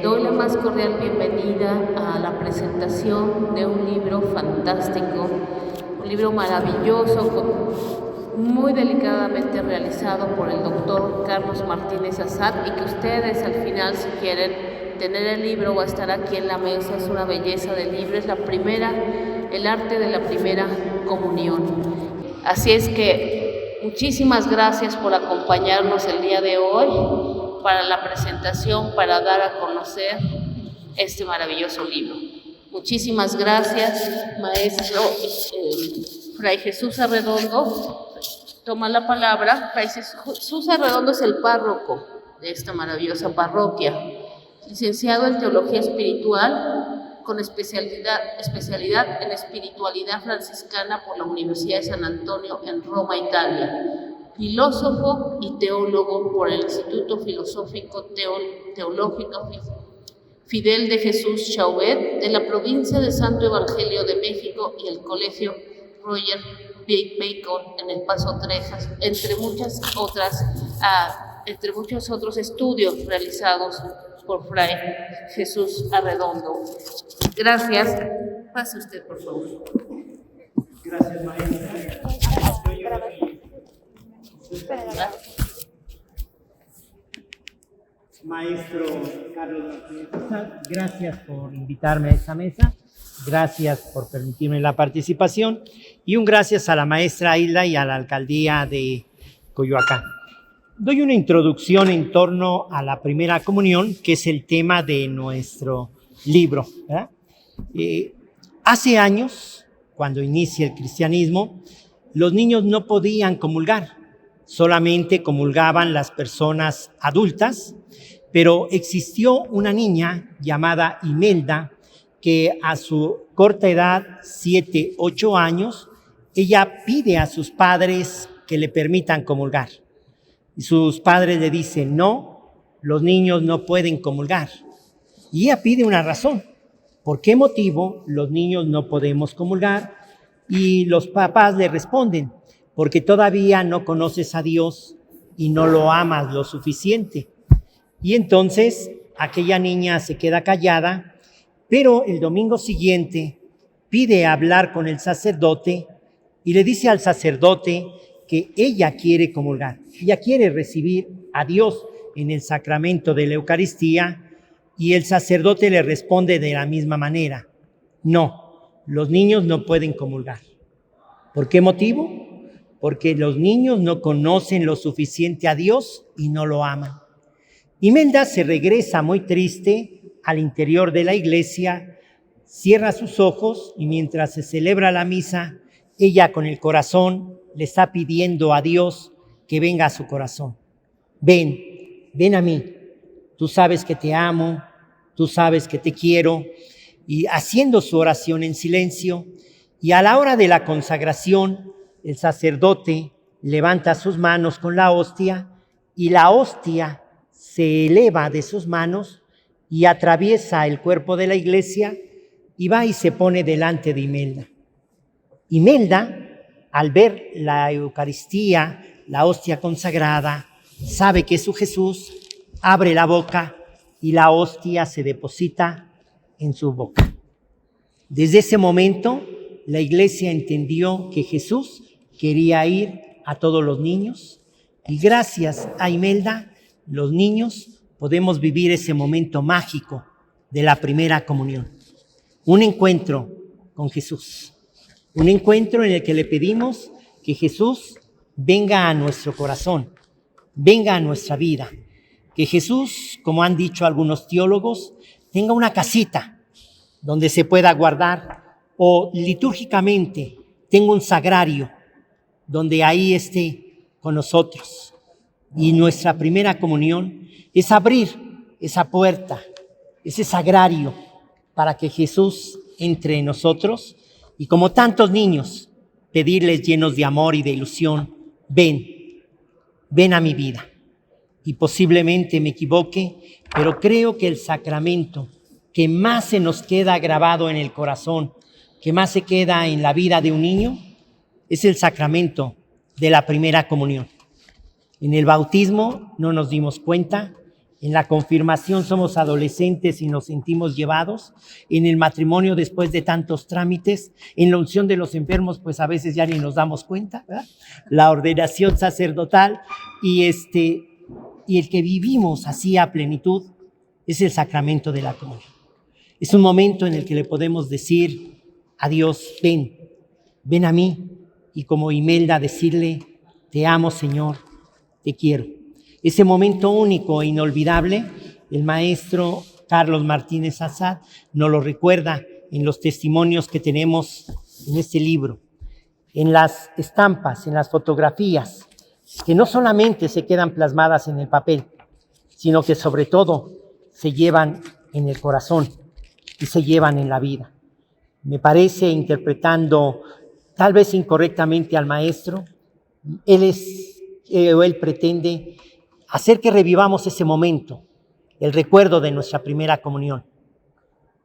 Doy la más cordial bienvenida a la presentación de un libro fantástico, un libro maravilloso, muy delicadamente realizado por el doctor Carlos Martínez Azad, y que ustedes al final, si quieren tener el libro, va a estar aquí en la mesa. Es una belleza de libro, es el arte de la primera comunión. Así es que muchísimas gracias por acompañarnos el día de hoy para la presentación, para dar a conocer este maravilloso libro. Muchísimas gracias, maestro. Fray Jesús Arredondo toma la palabra. Fray Jesús Arredondo es el párroco de esta maravillosa parroquia, licenciado en Teología Espiritual, con especialidad en Espiritualidad Franciscana por la Universidad de San Antonio en Roma, Italia. Filósofo y teólogo por el Instituto Filosófico Teológico Fidel de Jesús Chauvet de la provincia de Santo Evangelio de México y el Colegio Roger Bacon en El Paso, Texas, entre muchos otros estudios realizados por Fray Jesús Arredondo. Gracias. Pase usted, por favor. Gracias, maestra. Maestro Carlos Martínez Azad, gracias por invitarme a esta mesa, gracias por permitirme la participación y un gracias a la maestra Hilda y a la alcaldía de Coyoacán. Doy una introducción en torno a la primera comunión, que es el tema de nuestro libro, ¿verdad? Hace años, cuando inicia el cristianismo, los niños no podían comulgar. Solamente comulgaban las personas adultas, pero existió una niña llamada Imelda que a su corta edad, 7, 8 años, ella pide a sus padres que le permitan comulgar. Y sus padres le dicen, no, los niños no pueden comulgar. Y ella pide una razón. ¿Por qué motivo los niños no podemos comulgar? Y los papás le responden, porque todavía no conoces a Dios y no lo amas lo suficiente. Y entonces aquella niña se queda callada, pero el domingo siguiente pide hablar con el sacerdote y le dice al sacerdote que ella quiere comulgar. Ella quiere recibir a Dios en el sacramento de la Eucaristía, y el sacerdote le responde de la misma manera, no, los niños no pueden comulgar. ¿Por qué motivo? Porque los niños no conocen lo suficiente a Dios y no lo aman. Imelda se regresa muy triste al interior de la iglesia, cierra sus ojos y mientras se celebra la misa, ella con el corazón le está pidiendo a Dios que venga a su corazón. Ven a mí, tú sabes que te amo, tú sabes que te quiero, y haciendo su oración en silencio, y a la hora de la consagración, el sacerdote levanta sus manos con la hostia y la hostia se eleva de sus manos y atraviesa el cuerpo de la iglesia y va y se pone delante de Imelda. Imelda, al ver la Eucaristía, la hostia consagrada, sabe que es su Jesús, abre la boca y la hostia se deposita en su boca. Desde ese momento, la iglesia entendió que Jesús quería ir a todos los niños y gracias a Imelda, los niños podemos vivir ese momento mágico de la primera comunión. Un encuentro con Jesús, un encuentro en el que le pedimos que Jesús venga a nuestro corazón, venga a nuestra vida, que Jesús, como han dicho algunos teólogos, tenga una casita donde se pueda guardar o litúrgicamente tenga un sagrario donde ahí esté con nosotros. Y nuestra primera comunión es abrir esa puerta, ese sagrario, para que Jesús entre en nosotros y como tantos niños, pedirles llenos de amor y de ilusión, ven a mi vida. Y posiblemente me equivoque, pero creo que el sacramento que más se nos queda grabado en el corazón, que más se queda en la vida de un niño, es el sacramento de la primera comunión. En el bautismo no nos dimos cuenta En la confirmación somos adolescentes y nos sentimos llevados. En el matrimonio, después de tantos trámites. En la unción de los enfermos, pues a veces ya ni nos damos cuenta, ¿verdad? La ordenación sacerdotal y el que vivimos así a plenitud es el sacramento de la comunión. Es un momento en el que le podemos decir a Dios, ven a mí, y como Imelda decirle, te amo, Señor, te quiero. Ese momento único e inolvidable, el maestro Carlos Martínez Azad nos lo recuerda en los testimonios que tenemos en este libro, en las estampas, en las fotografías, que no solamente se quedan plasmadas en el papel, sino que sobre todo se llevan en el corazón y se llevan en la vida. Me parece, interpretando tal vez incorrectamente al maestro, él pretende hacer que revivamos ese momento, el recuerdo de nuestra primera comunión,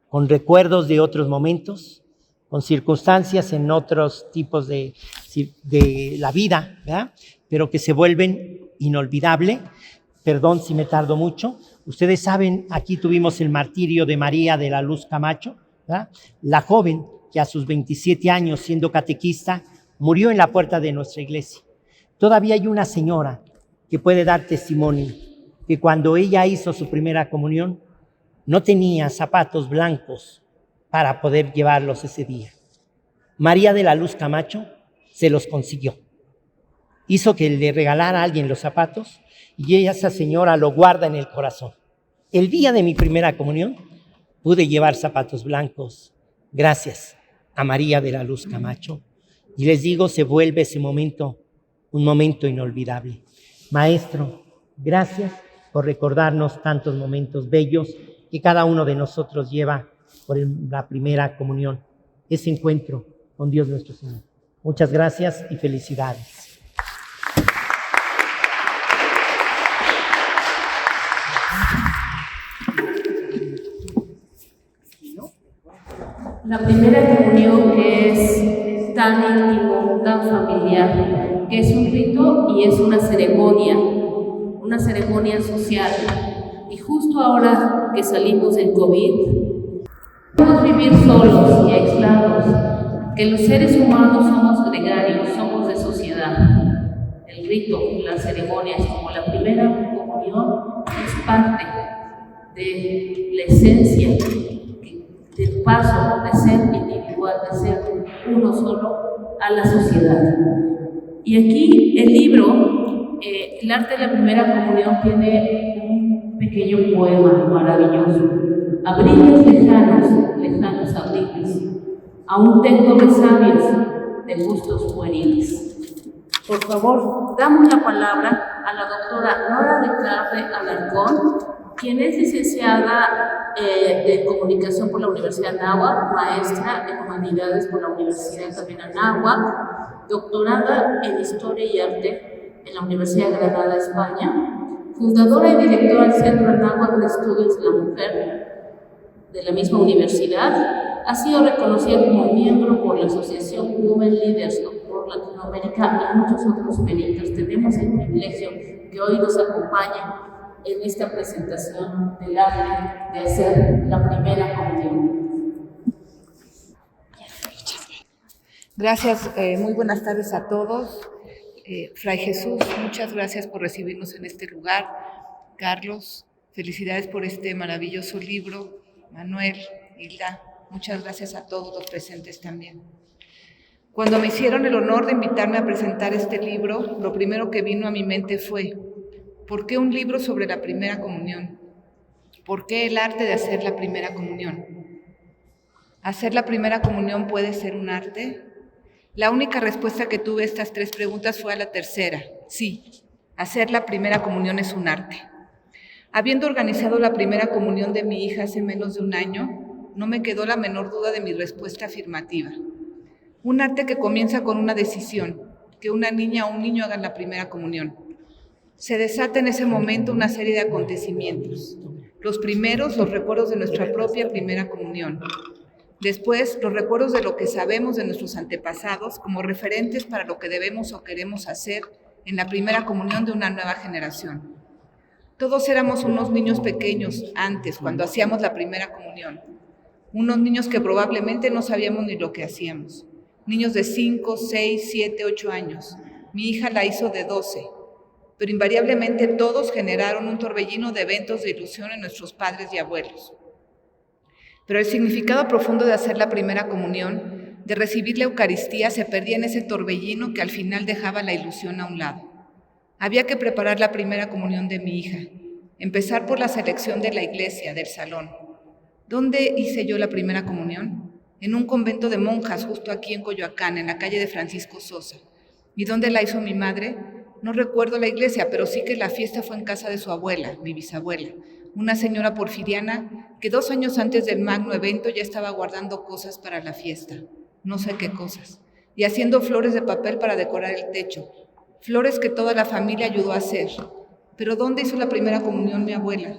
con recuerdos de otros momentos, con circunstancias en otros tipos de la vida, ¿verdad? Pero que se vuelven inolvidables. Perdón si me tardo mucho. Ustedes saben, aquí tuvimos el martirio de María de la Luz Camacho, ¿verdad? La joven que a sus 27 años, siendo catequista, murió en la puerta de nuestra iglesia. Todavía hay una señora que puede dar testimonio que cuando ella hizo su primera comunión no tenía zapatos blancos para poder llevarlos ese día. María de la Luz Camacho se los consiguió. Hizo que le regalara a alguien los zapatos y esa señora lo guarda en el corazón. El día de mi primera comunión pude llevar zapatos blancos gracias a María de la Luz Camacho. Y les digo, se vuelve ese momento un momento inolvidable. Maestro, gracias por recordarnos tantos momentos bellos que cada uno de nosotros lleva por la primera comunión, ese encuentro con Dios nuestro Señor. Muchas gracias y felicidades. La primera comunión, que es tan íntimo, tan familiar, que es un rito y es una ceremonia social. Y justo ahora que salimos del COVID, podemos vivir solos y aislados, que los seres humanos somos gregarios, somos de sociedad. El rito, las ceremonias, como la primera comunión, es parte de la esencia del paso de ser individual, de ser uno solo, a la sociedad. Y aquí el libro, El arte de la primera comunión, tiene un pequeño poema maravilloso. Abriles lejanos abriles, aún tengo resabios de gustos pueriles. Por favor, damos la palabra a la doctora Nora de Carre Alarcón, quien es licenciada de Comunicación por la Universidad Anáhuac, maestra de Humanidades por la Universidad también Anáhuac, doctorada en Historia y Arte en la Universidad de Granada, España, fundadora y directora del Centro Anáhuac de Estudios de la Mujer de la misma universidad. Ha sido reconocida como miembro por la Asociación Women Leaders por Latinoamérica y muchos otros méritos. Tenemos el privilegio que hoy nos acompañe en esta presentación del arte de hacer la primera comunión. Gracias, muy buenas tardes a todos. Fray Jesús, muchas gracias por recibirnos en este lugar. Carlos, felicidades por este maravilloso libro. Manuel, Hilda, muchas gracias a todos los presentes también. Cuando me hicieron el honor de invitarme a presentar este libro, lo primero que vino a mi mente fue: ¿por qué un libro sobre la primera comunión? ¿Por qué el arte de hacer la primera comunión? ¿Hacer la primera comunión puede ser un arte? La única respuesta que tuve a estas tres preguntas fue a la tercera: sí, hacer la primera comunión es un arte. Habiendo organizado la primera comunión de mi hija hace menos de un año, no me quedó la menor duda de mi respuesta afirmativa. Un arte que comienza con una decisión, que una niña o un niño hagan la primera comunión. Se desata en ese momento una serie de acontecimientos. Los primeros, los recuerdos de nuestra propia primera comunión. Después, los recuerdos de lo que sabemos de nuestros antepasados como referentes para lo que debemos o queremos hacer en la primera comunión de una nueva generación. Todos éramos unos niños pequeños antes, cuando hacíamos la primera comunión. Unos niños que probablemente no sabíamos ni lo que hacíamos. Niños de 5, 6, 7, 8 años. Mi hija la hizo de 12. Pero invariablemente todos generaron un torbellino de eventos de ilusión en nuestros padres y abuelos. Pero el significado profundo de hacer la primera comunión, de recibir la Eucaristía, se perdía en ese torbellino que al final dejaba la ilusión a un lado. Había que preparar la primera comunión de mi hija, empezar por la selección de la iglesia, del salón. ¿Dónde hice yo la primera comunión? En un convento de monjas justo aquí en Coyoacán, en la calle de Francisco Sosa. ¿Y dónde la hizo mi madre? No recuerdo la iglesia, pero sí que la fiesta fue en casa de su abuela, mi bisabuela, una señora porfiriana que 2 años antes del magno evento ya estaba guardando cosas para la fiesta, no sé qué cosas, y haciendo flores de papel para decorar el techo, flores que toda la familia ayudó a hacer. Pero ¿dónde hizo la primera comunión mi abuela?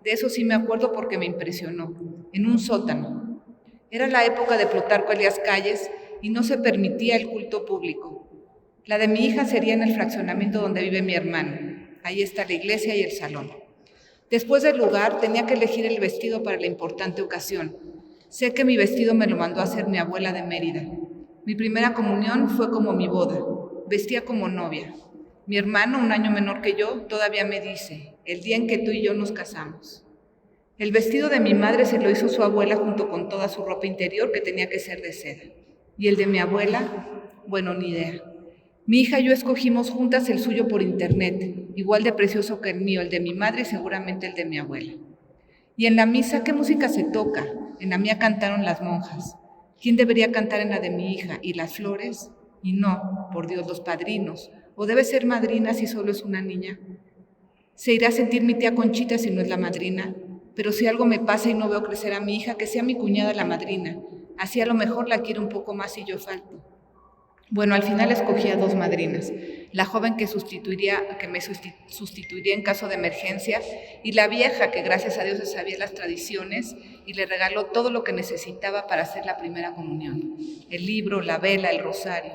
De eso sí me acuerdo porque me impresionó, en un sótano. Era la época de Plutarco Elías Calles y no se permitía el culto público. La de mi hija sería en el fraccionamiento donde vive mi hermano. Ahí está la iglesia y el salón. Después del lugar, tenía que elegir el vestido para la importante ocasión. Sé que mi vestido me lo mandó a hacer mi abuela de Mérida. Mi primera comunión fue como mi boda. Vestía como novia. Mi hermano, 1 año menor que yo, todavía me dice, el día en que tú y yo nos casamos. El vestido de mi madre se lo hizo su abuela junto con toda su ropa interior, que tenía que ser de seda. Y el de mi abuela, bueno, ni idea. Mi hija y yo escogimos juntas el suyo por internet, igual de precioso que el mío, el de mi madre y seguramente el de mi abuela. Y en la misa, ¿qué música se toca? En la mía cantaron las monjas. ¿Quién debería cantar en la de mi hija? ¿Y las flores? Y no, por Dios, los padrinos. ¿O debe ser madrina si solo es una niña? Se irá a sentir mi tía Conchita si no es la madrina, pero si algo me pasa y no veo crecer a mi hija, que sea mi cuñada la madrina. Así a lo mejor la quiero un poco más y yo falto. Bueno, al final escogí a 2 madrinas, la joven que me sustituiría en caso de emergencia y la vieja que gracias a Dios se sabía las tradiciones y le regaló todo lo que necesitaba para hacer la primera comunión, el libro, la vela, el rosario.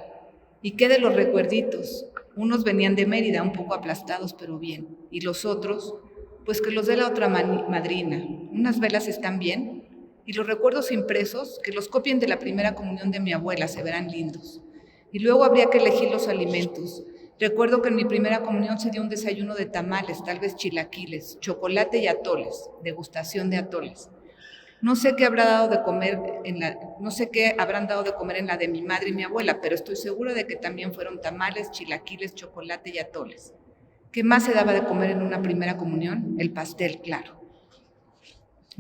¿Y qué de los recuerditos? Unos venían de Mérida, un poco aplastados, pero bien, y los otros, pues que los dé la otra madrina. Unas velas están bien, y los recuerdos impresos, que los copien de la primera comunión de mi abuela, se verán lindos. Y luego habría que elegir los alimentos. Recuerdo que en mi primera comunión se dio un desayuno de tamales, tal vez chilaquiles, chocolate y atoles, degustación de atoles. No sé qué habrán dado de comer en la de mi madre y mi abuela, pero estoy segura de que también fueron tamales, chilaquiles, chocolate y atoles. ¿Qué más se daba de comer en una primera comunión? El pastel, claro.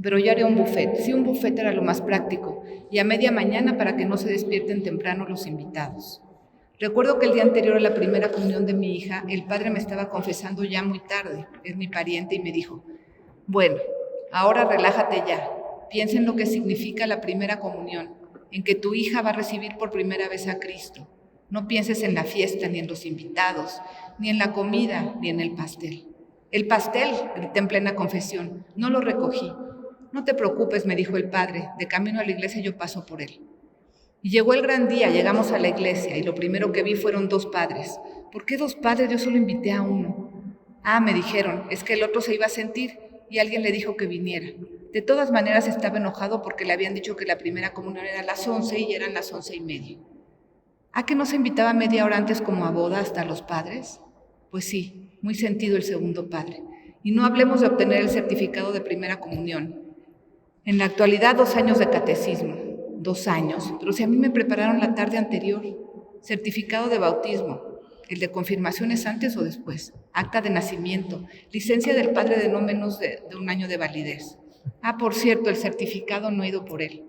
Pero yo haría un buffet. Sí, un buffet era lo más práctico, y a media mañana para que no se despierten temprano los invitados. Recuerdo que el día anterior a la primera comunión de mi hija, el padre me estaba confesando ya muy tarde, es mi pariente, y me dijo, bueno, ahora relájate ya, piensa en lo que significa la primera comunión, en que tu hija va a recibir por primera vez a Cristo. No pienses en la fiesta, ni en los invitados, ni en la comida, ni en el pastel. El pastel, grité en plena confesión, no lo recogí. No te preocupes, me dijo el padre, de camino a la iglesia yo paso por él. Y llegó el gran día, llegamos a la iglesia y lo primero que vi fueron 2 padres. ¿Por qué 2 padres? Yo solo invité a uno. Ah, me dijeron, es que el otro se iba a sentir y alguien le dijo que viniera. De todas maneras estaba enojado porque le habían dicho que la primera comunión era a las 11 y eran las 11:30. ¿A que no se invitaba media hora antes como a boda hasta los padres? Pues sí, muy sentido el segundo padre. Y no hablemos de obtener el certificado de primera comunión. En la actualidad 2 años de catecismo, 2 años, pero si a mí me prepararon la tarde anterior, certificado de bautismo, el de confirmación es antes o después, acta de nacimiento, licencia del padre de no menos de 1 año de validez. Ah, por cierto, el certificado no he ido por él.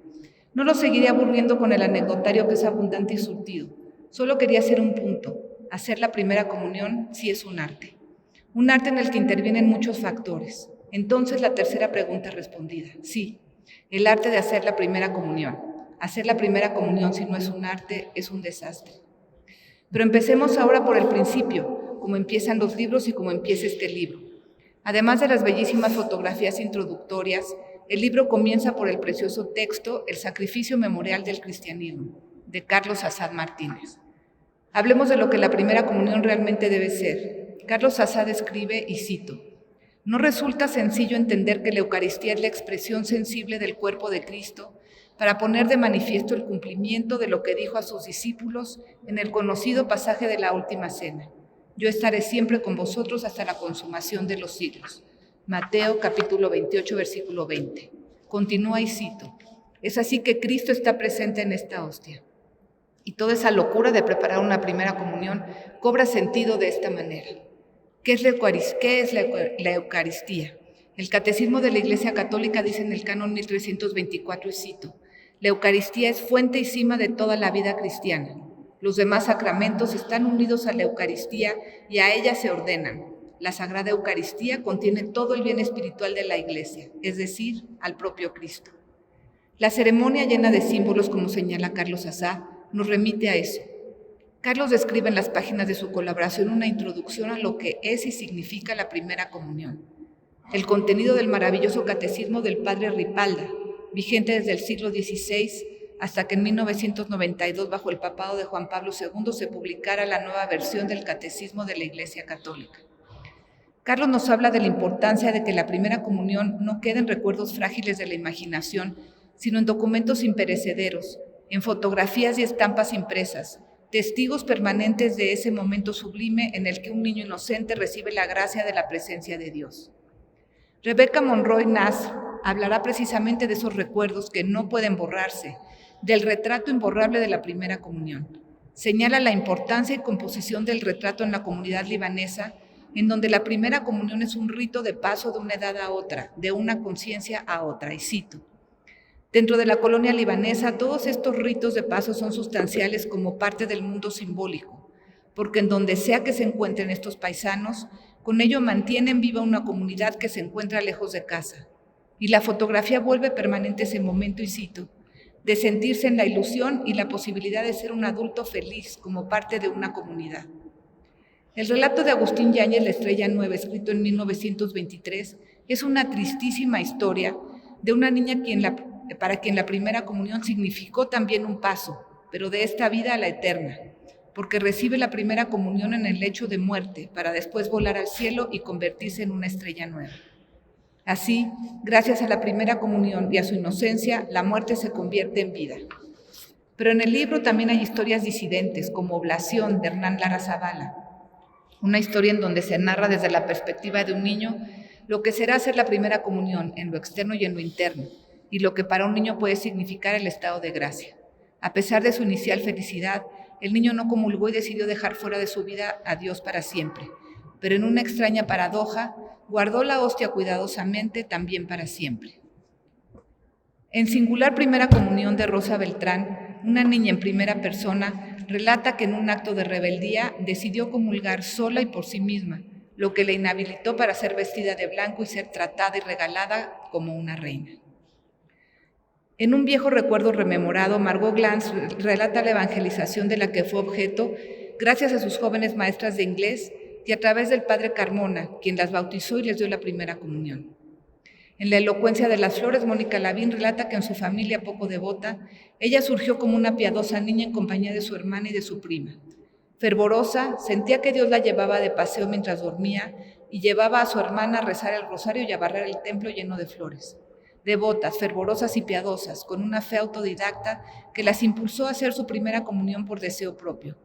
No lo seguiré aburriendo con el anecdotario que es abundante y surtido, solo quería hacer un punto, hacer la primera comunión sí es un arte en el que intervienen muchos factores. Entonces la tercera pregunta respondida, sí, el arte de hacer la primera comunión. Hacer la primera comunión si no es un arte es un desastre. Pero empecemos ahora por el principio, como empiezan los libros y como empieza este libro. Además de las bellísimas fotografías introductorias, el libro comienza por el precioso texto El sacrificio memorial del cristianismo, de Carlos Azad Martínez. Hablemos de lo que la primera comunión realmente debe ser. Carlos Azad escribe, y cito, No resulta sencillo entender que la Eucaristía es la expresión sensible del cuerpo de Cristo para poner de manifiesto el cumplimiento de lo que dijo a sus discípulos en el conocido pasaje de la Última Cena: yo estaré siempre con vosotros hasta la consumación de los siglos. Mateo capítulo 28, versículo 20. Continúa y cito: es así que Cristo está presente en esta hostia. Y toda esa locura de preparar una primera comunión cobra sentido de esta manera. ¿Qué es la Eucaristía? El Catecismo de la Iglesia Católica dice en el canon 1324, y cito: la Eucaristía es fuente y cima de toda la vida cristiana. Los demás sacramentos están unidos a la Eucaristía y a ella se ordenan. La Sagrada Eucaristía contiene todo el bien espiritual de la Iglesia, es decir, al propio Cristo. La ceremonia, llena de símbolos, como señala Carlos Azá, nos remite a eso. Carlos describe en las páginas de su colaboración una introducción a lo que es y significa la primera comunión. El contenido del maravilloso catecismo del padre Ripalda, vigente desde el siglo XVI hasta que en 1992, bajo el papado de Juan Pablo II, se publicara la nueva versión del Catecismo de la Iglesia Católica. Carlos nos habla de la importancia de que la primera comunión no quede en recuerdos frágiles de la imaginación, sino en documentos imperecederos, en fotografías y estampas impresas, testigos permanentes de ese momento sublime en el que un niño inocente recibe la gracia de la presencia de Dios. Rebecca Monroy Nasr hablará precisamente de esos recuerdos que no pueden borrarse, del retrato imborrable de la primera comunión. Señala la importancia y composición del retrato en la comunidad libanesa, en donde la primera comunión es un rito de paso de una edad a otra, de una conciencia a otra, y cito: dentro de la colonia libanesa, todos estos ritos de paso son sustanciales como parte del mundo simbólico, porque en donde sea que se encuentren estos paisanos, con ello mantienen viva una comunidad que se encuentra lejos de casa. Y la fotografía vuelve permanente ese momento, y cito: de sentirse en la ilusión y la posibilidad de ser un adulto feliz como parte de una comunidad. El relato de Agustín Yáñez, La Estrella Nueva, escrito en 1923, es una tristísima historia de una niña para quien la primera comunión significó también un paso, pero de esta vida a la eterna, porque recibe la primera comunión en el lecho de muerte, para después volar al cielo y convertirse en una estrella nueva. Así, gracias a la primera comunión y a su inocencia, la muerte se convierte en vida. Pero en el libro también hay historias disidentes, como Oblación, de Hernán Lara Zavala, una historia en donde se narra desde la perspectiva de un niño lo que será hacer la primera comunión en lo externo y en lo interno, y lo que para un niño puede significar el estado de gracia. A pesar de su inicial felicidad, el niño no comulgó y decidió dejar fuera de su vida a Dios para siempre, pero en una extraña paradoja, guardó la hostia cuidadosamente también para siempre. En singular Primera Comunión de Rosa Beltrán, una niña en primera persona relata que en un acto de rebeldía decidió comulgar sola y por sí misma, lo que le inhabilitó para ser vestida de blanco y ser tratada y regalada como una reina. En un viejo recuerdo rememorado, Margot Glantz relata la evangelización de la que fue objeto gracias a sus jóvenes maestras de inglés y a través del padre Carmona, quien las bautizó y les dio la primera comunión. En la elocuencia de las flores, Mónica Lavín relata que en su familia poco devota, ella surgió como una piadosa niña en compañía de su hermana y de su prima. Fervorosa, sentía que Dios la llevaba de paseo mientras dormía y llevaba a su hermana a rezar el rosario y a barrer el templo lleno de flores. Devotas, fervorosas y piadosas, con una fe autodidacta que las impulsó a hacer su primera comunión por deseo propio.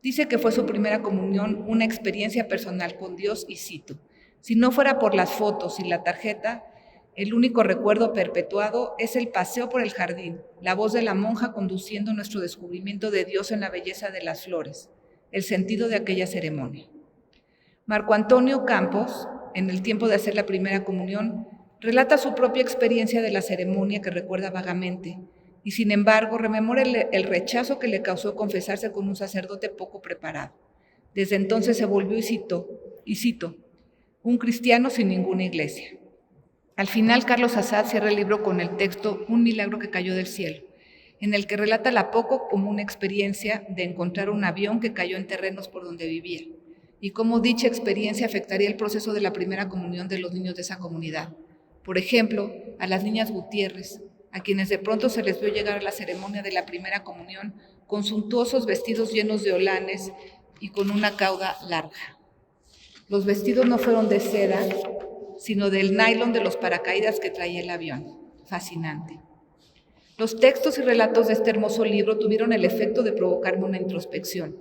Dice que fue su primera comunión una experiencia personal con Dios, y cito: si no fuera por las fotos y la tarjeta, el único recuerdo perpetuado es el paseo por el jardín, la voz de la monja conduciendo nuestro descubrimiento de Dios en la belleza de las flores, el sentido de aquella ceremonia. Marco Antonio Campos, en el tiempo de hacer la primera comunión, relata su propia experiencia de la ceremonia que recuerda vagamente, y sin embargo rememora el rechazo que le causó confesarse con un sacerdote poco preparado. Desde entonces se volvió y cito, un cristiano sin ninguna iglesia. Al final, Carlos Azad cierra el libro con el texto Un milagro que cayó del cielo, en el que relata la poco común experiencia de encontrar un avión que cayó en terrenos por donde vivía, y cómo dicha experiencia afectaría el proceso de la primera comunión de los niños de esa comunidad. Por ejemplo, a las niñas Gutiérrez, a quienes de pronto se les vio llegar a la ceremonia de la primera comunión con suntuosos vestidos llenos de holanes y con una cauda larga. Los vestidos no fueron de seda, sino del nylon de los paracaídas que traía el avión. Fascinante. Los textos y relatos de este hermoso libro tuvieron el efecto de provocarme una introspección.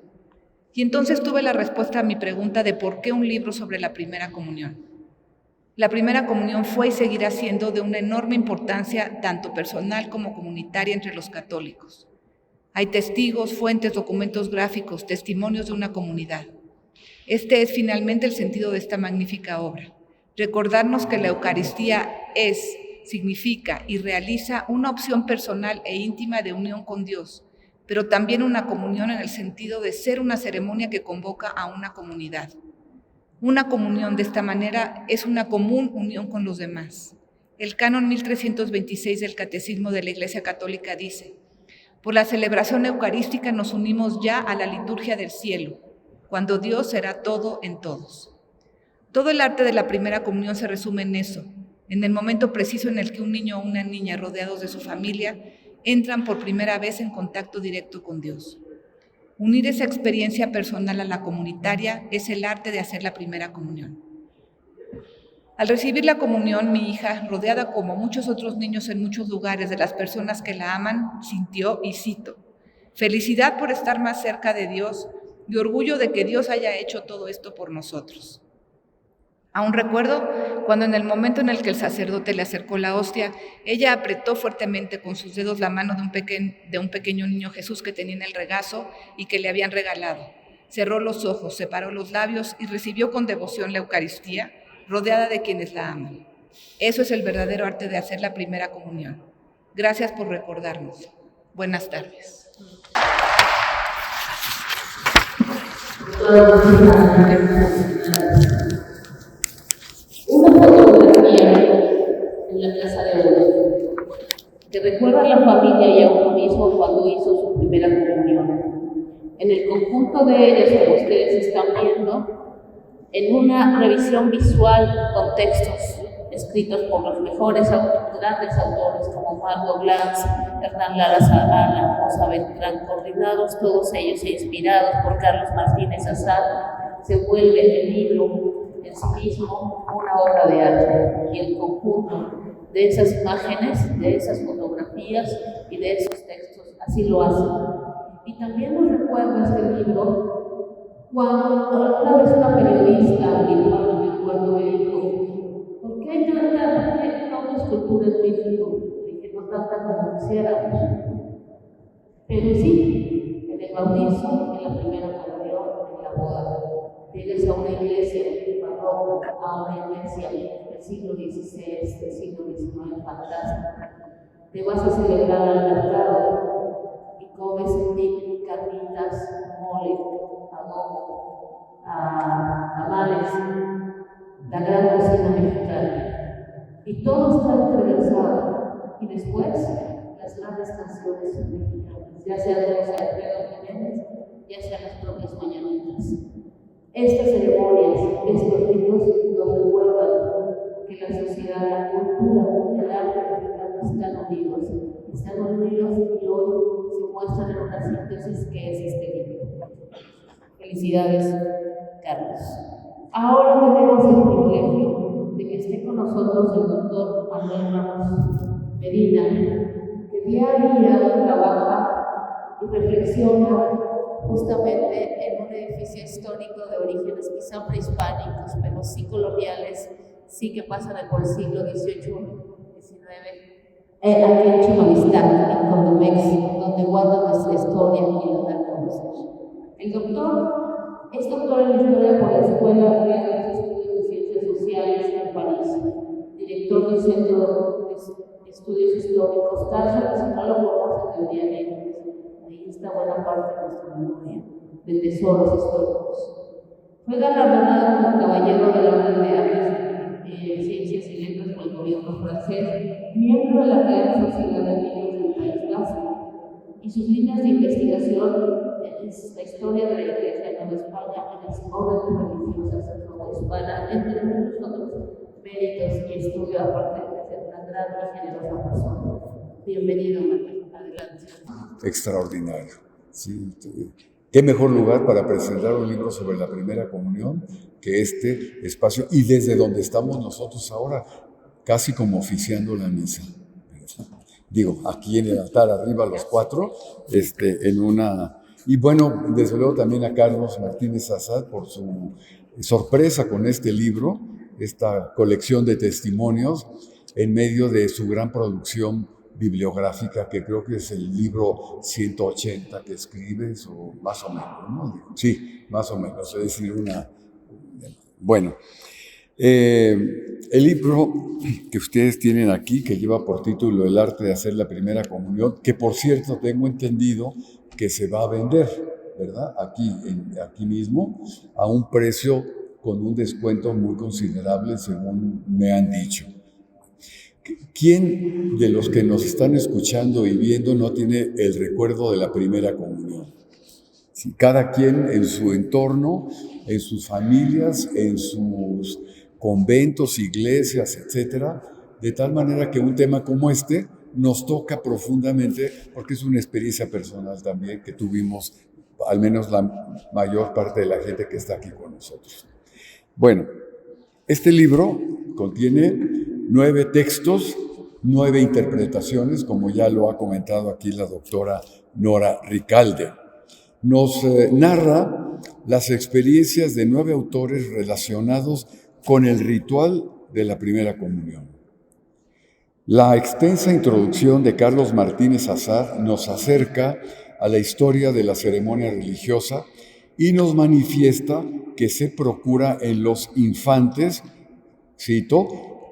Y entonces tuve la respuesta a mi pregunta de por qué un libro sobre la primera comunión. La primera comunión fue y seguirá siendo de una enorme importancia, tanto personal como comunitaria entre los católicos. Hay testigos, fuentes, documentos gráficos, testimonios de una comunidad. Este es finalmente el sentido de esta magnífica obra. Recordarnos que la Eucaristía es, significa y realiza una opción personal e íntima de unión con Dios, pero también una comunión en el sentido de ser una ceremonia que convoca a una comunidad. Una comunión de esta manera es una común unión con los demás. El canon 1326 del Catecismo de la Iglesia Católica dice: por la celebración eucarística nos unimos ya a la liturgia del cielo, cuando Dios será todo en todos. Todo el arte de la primera comunión se resume en eso, en el momento preciso en el que un niño o una niña, rodeados de su familia, entran por primera vez en contacto directo con Dios. Unir esa experiencia personal a la comunitaria es el arte de hacer la primera comunión. Al recibir la comunión, mi hija, rodeada como muchos otros niños en muchos lugares de las personas que la aman, sintió, y cito, felicidad por estar más cerca de Dios y orgullo de que Dios haya hecho todo esto por nosotros. Aún recuerdo cuando en el momento en el que el sacerdote le acercó la hostia, ella apretó fuertemente con sus dedos la mano de un pequeño niño Jesús que tenía en el regazo y que le habían regalado. Cerró los ojos, separó los labios y recibió con devoción la Eucaristía, rodeada de quienes la aman. Eso es el verdadero arte de hacer la primera comunión. Gracias por recordarnos. Buenas tardes. Una fotografía en la Plaza de Oro que recuerda a la familia y a uno mismo cuando hizo su primera comunión. En el conjunto de ellas, como ustedes están viendo, en una revisión visual con textos escritos por los mejores grandes autores como Margot Glantz, Hernán Lara Zavala, Rosa Beltrán, coordinados todos ellos e inspirados por Carlos Martínez Azad, se vuelve el libro en sí mismo una obra de arte, y el conjunto de esas imágenes, de esas fotografías y de esos textos así lo hace. Y también nos recuerda este libro cuando una vez una periodista, no me acuerdo, me dijo: ¿por qué hay tantas culturas en México? Dije: no tanta como quisiéramos. Pero sí, en el bautizo, en la primera comunión, en la boda. Llegas a una iglesia barroca, a una iglesia del siglo XVI, del siglo XIX, fantástica. Te vas a celebrar al mercado y comes carnitas, mole, adobo, tamales, la gran cocina mexicana. Y todo está entrelazado. Y después, las grandes canciones mexicanas, ya sea de José Alfredo Jiménez, ya sean las propias mañanitas. Estas ceremonias, estos ritos nos recuerdan que la sociedad, la cultura, el arte mexicano están unidos y hoy se muestran en una síntesis que es este libro. Felicidades, Carlos. Ahora tenemos el privilegio de que esté con nosotros el doctor Manuel Ramos Medina, que día a día trabaja y reflexiona justamente en un edificio histórico de orígenes quizá prehispánicos, pero sí coloniales, sí que pasan por el siglo XVIII-XIX, aquí en Chumavistán, en Condomex, donde guarda nuestra historia y la da a conocer. El doctor es doctor en Historia por la Escuela Real de Estudios de Ciencias Sociales en París, director del Centro de Estudios Históricos Tarso, si no lo conocen, deberían ir. Ahí está buena parte de nuestra memoria, de tesoros históricos. Fue galardonado como Caballero de la Orden de Artes en Ciencias y Letras por el gobierno francés, miembro de la Real Sociedad de Niños del País Vasco, y sus líneas de investigación es la historia de la Iglesia en Nueva España, en las órdenes religiosas en Nueva Hispana, entre muchos otros méritos y estudio, aparte de ser una gran y generosa persona. Bienvenido, Manuel. Adelante. Extraordinario. Sí, qué mejor lugar para presentar un libro sobre la primera comunión que este espacio, y desde donde estamos nosotros ahora, casi como oficiando la misa. Digo, aquí en el altar arriba los cuatro, en una... Y bueno, desde luego también a Carlos Martínez Azad por su sorpresa con este libro, esta colección de testimonios, en medio de su gran producción bibliográfica, que creo que es el libro 180 que escribes, o más o menos, ¿no? Sí, más o menos, es decir, Bueno, el libro que ustedes tienen aquí, que lleva por título El arte de hacer la primera comunión, que por cierto tengo entendido que se va a vender, ¿verdad? Aquí mismo, a un precio con un descuento muy considerable, según me han dicho. ¿Quién de los que nos están escuchando y viendo no tiene el recuerdo de la primera comunión? Sí, cada quien en su entorno, en sus familias, en sus conventos, iglesias, etcétera, de tal manera que un tema como este nos toca profundamente, porque es una experiencia personal también que tuvimos, al menos la mayor parte de la gente que está aquí con nosotros. Bueno, este libro contiene 9 textos, 9 interpretaciones, como ya lo ha comentado aquí la doctora Nora Ricalde. Nos narra las experiencias de 9 autores relacionados con el ritual de la primera comunión. La extensa introducción de Carlos Martínez Azad nos acerca a la historia de la ceremonia religiosa y nos manifiesta que se procura en los infantes, cito,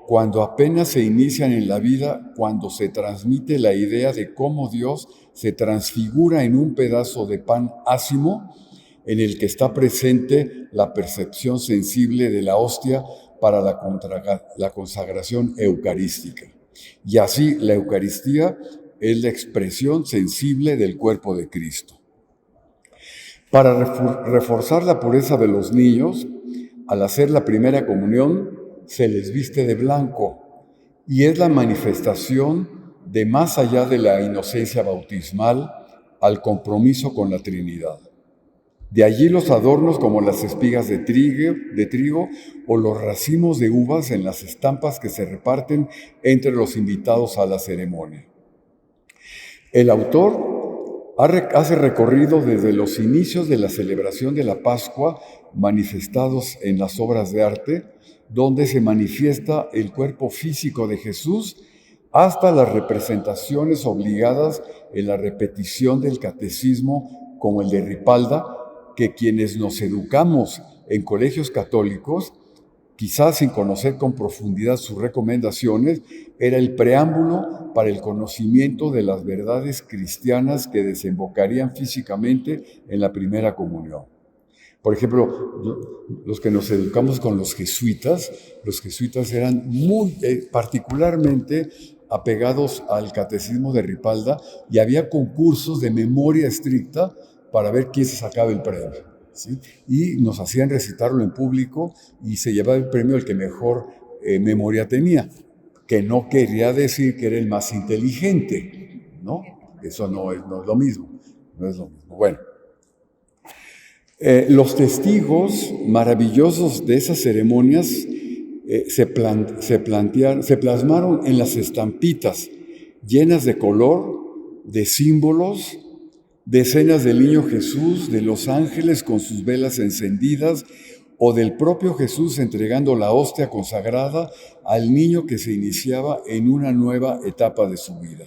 cuando apenas se inician en la vida, cuando se transmite la idea de cómo Dios se transfigura en un pedazo de pan ácimo en el que está presente la percepción sensible de la hostia para la consagración eucarística. Y así la Eucaristía es la expresión sensible del cuerpo de Cristo. Para reforzar la pureza de los niños, al hacer la primera comunión, se les viste de blanco y es la manifestación de más allá de la inocencia bautismal al compromiso con la Trinidad. De allí los adornos como las espigas de trigo o los racimos de uvas en las estampas que se reparten entre los invitados a la ceremonia. El autor hace recorrido desde los inicios de la celebración de la Pascua manifestados en las obras de arte, donde se manifiesta el cuerpo físico de Jesús, hasta las representaciones obligadas en la repetición del catecismo como el de Ripalda, que quienes nos educamos en colegios católicos, quizás sin conocer con profundidad sus recomendaciones, era el preámbulo para el conocimiento de las verdades cristianas que desembocarían físicamente en la primera comunión. Por ejemplo, los que nos educamos con los jesuitas eran muy particularmente apegados al catecismo de Ripalda y había concursos de memoria estricta para ver quién se sacaba el premio, ¿sí? Y nos hacían recitarlo en público y se llevaba el premio el que mejor memoria tenía, que no quería decir que era el más inteligente, ¿no? Eso no es lo mismo, no es lo mismo. Bueno, los testigos maravillosos de esas ceremonias se plasmaron en las estampitas llenas de color, de símbolos, de escenas del niño Jesús, de los ángeles con sus velas encendidas o del propio Jesús entregando la hostia consagrada al niño que se iniciaba en una nueva etapa de su vida.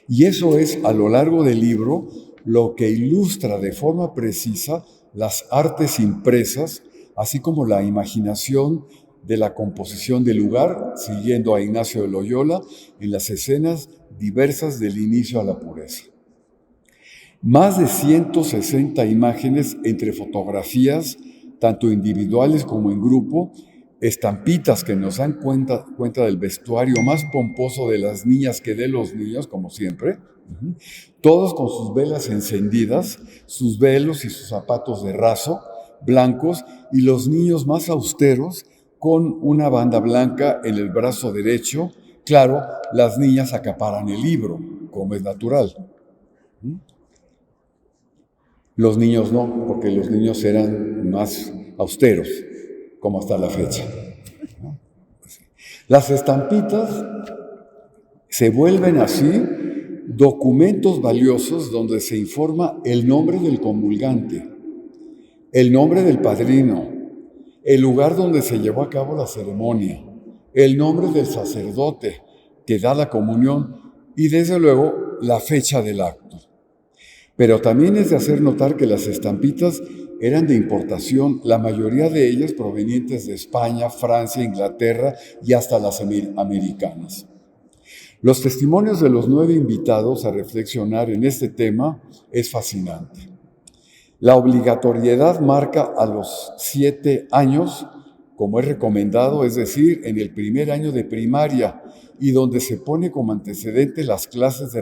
Y eso es, a lo largo del libro, lo que ilustra de forma precisa las artes impresas, así como la imaginación de la composición del lugar, siguiendo a Ignacio de Loyola, en las escenas diversas del inicio a la pureza. Más de 160 imágenes entre fotografías, tanto individuales como en grupo, estampitas que nos dan cuenta del vestuario más pomposo de las niñas que de los niños, como siempre, todos con sus velas encendidas, sus velos y sus zapatos de raso, blancos, y los niños más austeros con una banda blanca en el brazo derecho. Claro, las niñas acaparan el libro, como es natural. Los niños no, porque los niños eran más austeros, como hasta la fecha, ¿no? Las estampitas se vuelven así documentos valiosos donde se informa el nombre del comulgante, el nombre del padrino, el lugar donde se llevó a cabo la ceremonia, el nombre del sacerdote que da la comunión y desde luego la fecha del acto. Pero también es de hacer notar que las estampitas eran de importación, la mayoría de ellas provenientes de España, Francia, Inglaterra y hasta las americanas. Los testimonios de los 9 invitados a reflexionar en este tema es fascinante. La obligatoriedad marca a los 7 años, como es recomendado, es decir, en el primer año de primaria, y donde se pone como antecedente las clases de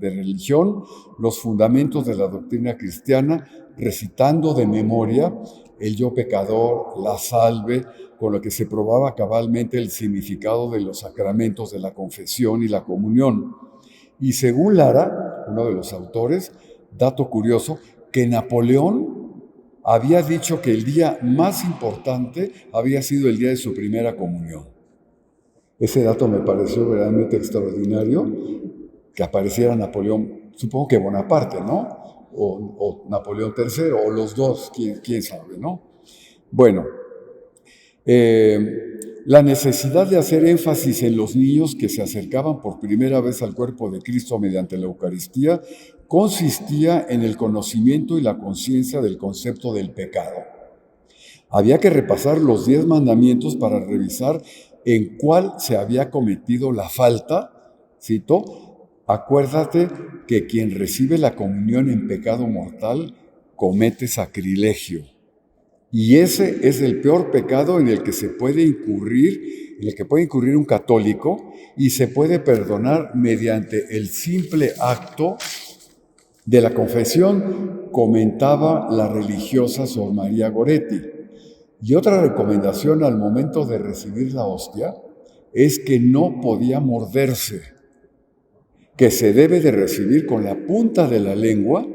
religión, los fundamentos de la doctrina cristiana, recitando de memoria el yo pecador, la salve, con lo que se probaba cabalmente el significado de los sacramentos de la confesión y la comunión. Y según Lara, uno de los autores, dato curioso, que Napoleón había dicho que el día más importante había sido el día de su primera comunión. Ese dato me pareció verdaderamente extraordinario, que apareciera Napoleón, supongo que Bonaparte, ¿no? O Napoleón III, o los dos, quién sabe, ¿no? Bueno, la necesidad de hacer énfasis en los niños que se acercaban por primera vez al cuerpo de Cristo mediante la Eucaristía consistía en el conocimiento y la conciencia del concepto del pecado. Había que repasar los 10 mandamientos para revisar en cuál se había cometido la falta. Cito: acuérdate que quien recibe la comunión en pecado mortal comete sacrilegio. Y ese es el peor pecado en el que se puede incurrir, en el que puede incurrir un católico, y se puede perdonar mediante el simple acto de la confesión, comentaba la religiosa Sor María Goretti. Y otra recomendación al momento de recibir la hostia es que no podía morderse, que se debe de recibir con la punta de la lengua,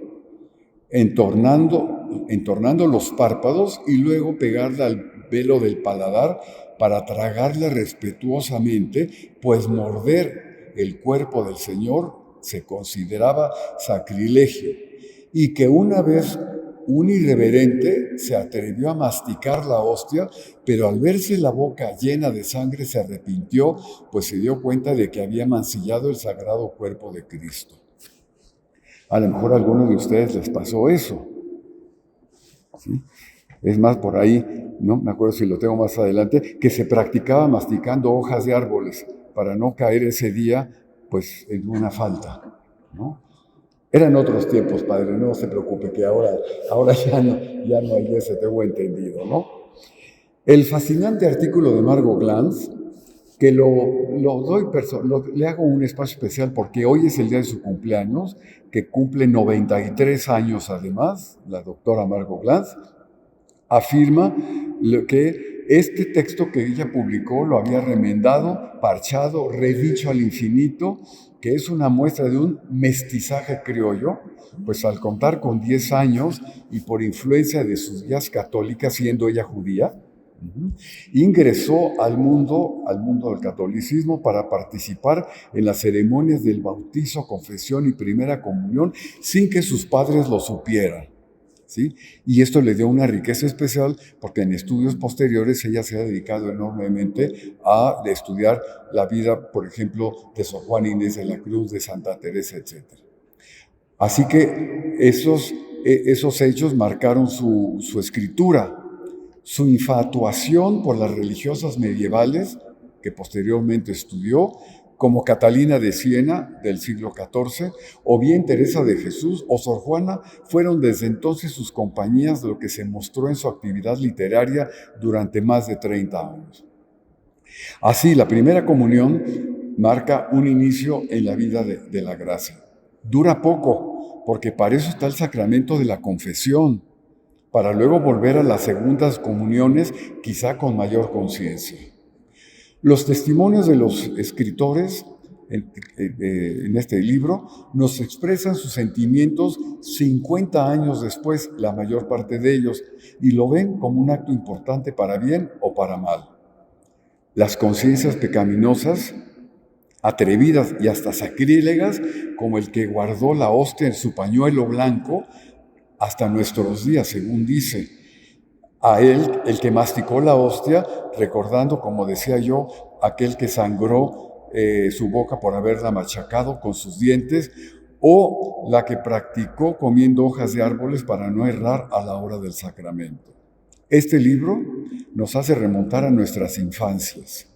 entornando los párpados y luego pegarla al velo del paladar para tragarla respetuosamente, pues morder el cuerpo del Señor se consideraba sacrilegio, y que una vez un irreverente se atrevió a masticar la hostia, pero al verse la boca llena de sangre se arrepintió, pues se dio cuenta de que había mancillado el sagrado cuerpo de Cristo. A lo mejor a algunos de ustedes les pasó eso, ¿sí? Es más, por ahí, no me acuerdo si lo tengo más adelante, que se practicaba masticando hojas de árboles para no caer ese día, pues, en una falta, ¿no? Eran otros tiempos, padre, no se preocupe, que ahora ya no hay ese, tengo entendido, ¿no? El fascinante artículo de Margot Glantz, que le hago un espacio especial porque hoy es el día de su cumpleaños, que cumple 93 años además, la doctora Margot Glantz, afirma que este texto que ella publicó lo había remendado, parchado, redicho al infinito, que es una muestra de un mestizaje criollo, pues al contar con 10 años y por influencia de sus guías católicas, siendo ella judía, ingresó al mundo del catolicismo para participar en las ceremonias del bautizo, confesión y primera comunión sin que sus padres lo supieran, ¿sí? Y esto le dio una riqueza especial porque en estudios posteriores ella se ha dedicado enormemente a estudiar la vida, por ejemplo, de Sor Juana Inés de la Cruz, de Santa Teresa, etc. Así que esos hechos marcaron su escritura. Su infatuación por las religiosas medievales, que posteriormente estudió, como Catalina de Siena del siglo XIV, o bien Teresa de Jesús o Sor Juana, fueron desde entonces sus compañías, lo que se mostró en su actividad literaria durante más de 30 años. Así, la primera comunión marca un inicio en la vida de la gracia. Dura poco, porque para eso está el sacramento de la confesión, para luego volver a las segundas comuniones, quizá con mayor conciencia. Los testimonios de los escritores en este libro, nos expresan sus sentimientos 50 años después, la mayor parte de ellos, y lo ven como un acto importante para bien o para mal. Las conciencias pecaminosas, atrevidas y hasta sacrílegas, como el que guardó la hostia en su pañuelo blanco hasta nuestros días, según dice. A él, el que masticó la hostia, recordando, como decía yo, aquel que sangró su boca por haberla machacado con sus dientes, o la que practicó comiendo hojas de árboles para no errar a la hora del sacramento. Este libro nos hace remontar a nuestras infancias.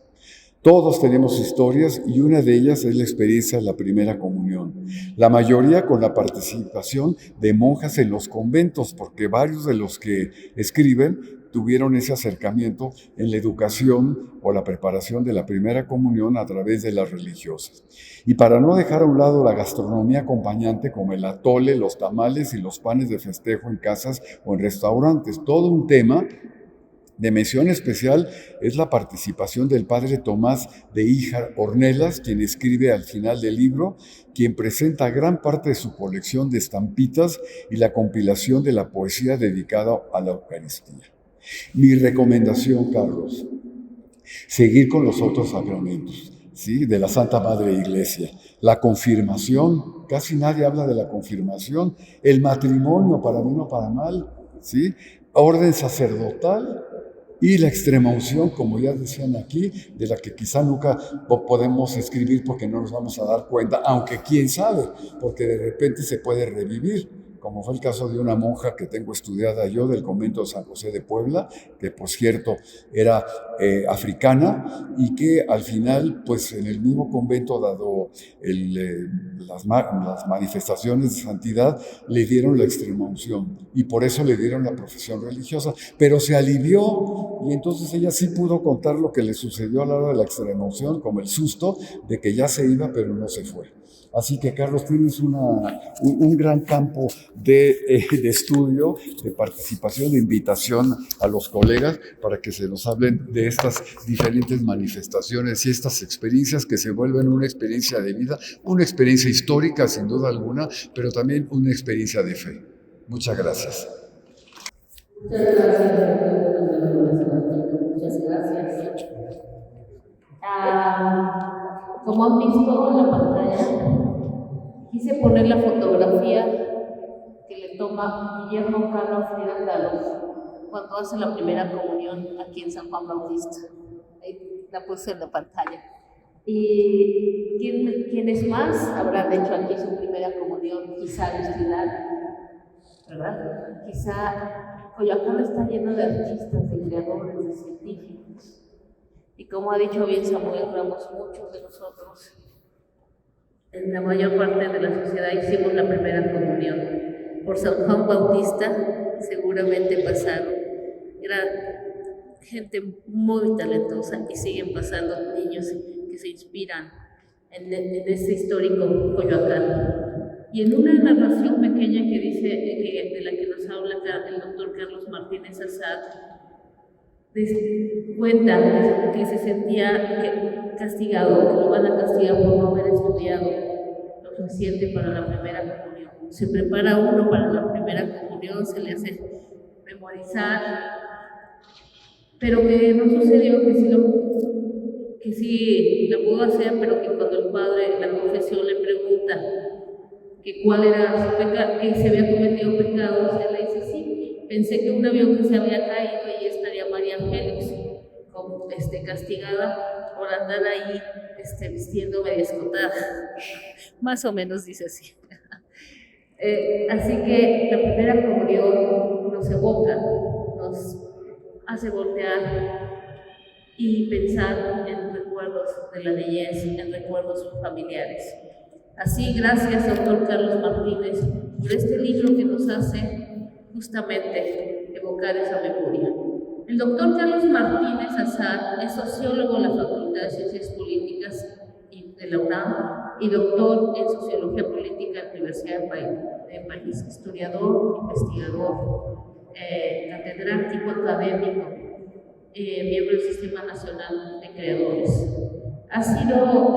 Todos tenemos historias y una de ellas es la experiencia de la primera comunión. La mayoría con la participación de monjas en los conventos, porque varios de los que escriben tuvieron ese acercamiento en la educación o la preparación de la primera comunión a través de las religiosas. Y para no dejar a un lado la gastronomía acompañante como el atole, los tamales y los panes de festejo en casas o en restaurantes, todo un tema de mención especial es la participación del padre Tomás de Híjar Ornelas, quien escribe al final del libro, quien presenta gran parte de su colección de estampitas y la compilación de la poesía dedicada a la Eucaristía. Mi recomendación, Carlos, seguir con los otros sacramentos, ¿sí? De la Santa Madre Iglesia. La confirmación, casi nadie habla de la confirmación. El matrimonio, para bien o para mal, ¿sí? Orden sacerdotal. Y la extrema unción, como ya decían aquí, de la que quizá nunca podemos escribir porque no nos vamos a dar cuenta, aunque quién sabe, porque de repente se puede revivir, como fue el caso de una monja que tengo estudiada yo del convento de San José de Puebla, que por cierto era africana y que al final, pues en el mismo convento, dado las manifestaciones de santidad, le dieron la extrema unción y por eso le dieron la profesión religiosa, pero se alivió y entonces ella sí pudo contar lo que le sucedió a la hora de la extrema unción, como el susto de que ya se iba pero no se fue. Así que, Carlos, tienes un gran campo de estudio, de participación, de invitación a los colegas para que se nos hablen de estas diferentes manifestaciones y estas experiencias que se vuelven una experiencia de vida, una experiencia histórica, sin duda alguna, pero también una experiencia de fe. Muchas gracias. Muchas gracias, muchas gracias. Como han visto en la pantalla, quise poner la fotografía que le toma Guillermo Carlos Frida Kahlo cuando hace la primera comunión aquí en San Juan Bautista. Ahí la puse en la pantalla. ¿Y quiénes más habrán hecho aquí su primera comunión? Quizá Agustinal, ¿verdad? Quizá Coyoacán está lleno de artistas, de creadores, de científicos. Y como ha dicho bien Samuel Ramos, muchos de nosotros, en la mayor parte de la sociedad, hicimos la primera comunión. Por San Juan Bautista seguramente pasaron. Era gente muy talentosa y siguen pasando niños que se inspiran en ese histórico Coyoacán. Y en una narración pequeña que dice, de la que nos habla el doctor Carlos Martínez Azad, cuenta que se sentía castigado, que lo van a castigar por no haber estudiado lo suficiente para la primera comunión. Se prepara uno para la primera comunión, se le hace memorizar, pero que no sucedió, que sí lo pudo hacer, pero que cuando el padre, la confesión, le pregunta que cuál era su pecado, que se había cometido pecados, él le dice, sí, pensé que un avión que se había caído y estaría María Félix castigada por andar ahí vistiendo media escotada. Más o menos dice así. Así que la primera comunión nos evoca, nos hace voltear y pensar en recuerdos de la niñez, en recuerdos familiares. Así, gracias, doctor Carlos Martínez, por este libro que nos hace justamente evocar esa memoria. El doctor Carlos Martínez Azad es sociólogo en la Facultad de Ciencias Políticas de la UNAM y doctor en Sociología Política en la Universidad de París, historiador, investigador, catedrático académico, miembro del Sistema Nacional de Creadores. Ha sido